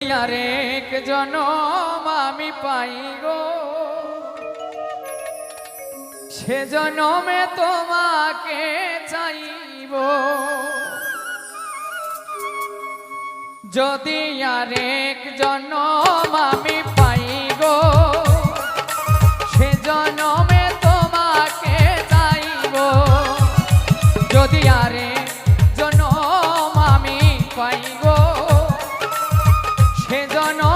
আরেক জনম আমি পাই গো, সে জনমে তোমাকে চাইব। যদি আরেক জনম আমি পাই গো, সে জনমে তোমাকে চাইব। যদি আরেক জনম আমি পাই গো, সে জনম